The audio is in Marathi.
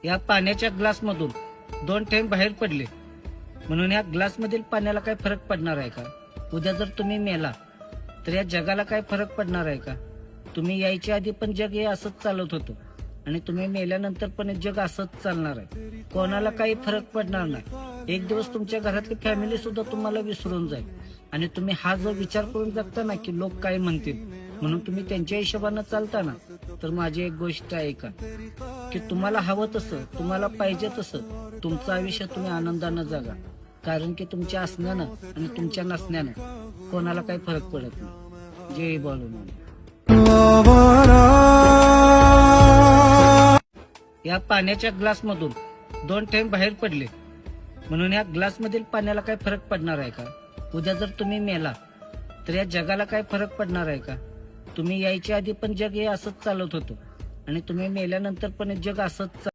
या पाण्याच्या ग्लासमधून 2 थेंब बाहेर पडले म्हणून या ग्लासमधील पाण्याला काय फरक पडणार आहे का? उद्या जर तुम्ही मेला तर या जगाला काय फरक पडणार आहे का? तुम्ही यायच्या आधी पण जग हे असंच चालत होतं आणि तुम्ही मेल्यानंतर पण हे जग असंच चालणार आहे. कोणाला काही फरक पडणार नाही. एक दिवस तुमच्या घरातली फॅमिली सुद्धा तुम्हाला विसरून जाईल आणि तुम्ही हा जो विचार करून जगता ना की लोक काय म्हणतील म्हणून तुम्ही त्यांच्या हिशोबानं चालता ना, तर माझी एक गोष्ट ऐका की तुम्हाला हवं तसं, तुम्हाला पाहिजे तसं तुमचं आयुष्य तुम्ही आनंदानं जगा. कारण की तुमच्या असण्यानं आणि तुमच्या नसण्यानं कोणाला काही फरक पडत नाही. जय बाळूमामा. या पाण्याच्या ग्लासमधून 2 थेंब बाहेर पडले म्हणून या ग्लासमधील पाण्याला काय फरक पडणार आहे का? उद्या जर तुम्ही मेला तर या जगाला काय फरक पडणार आहे का? तुम्ही यायच्या आधी पण जग हे असंच चालत होतं आणि तुम्ही मेल्यानंतर पण हे जग असंच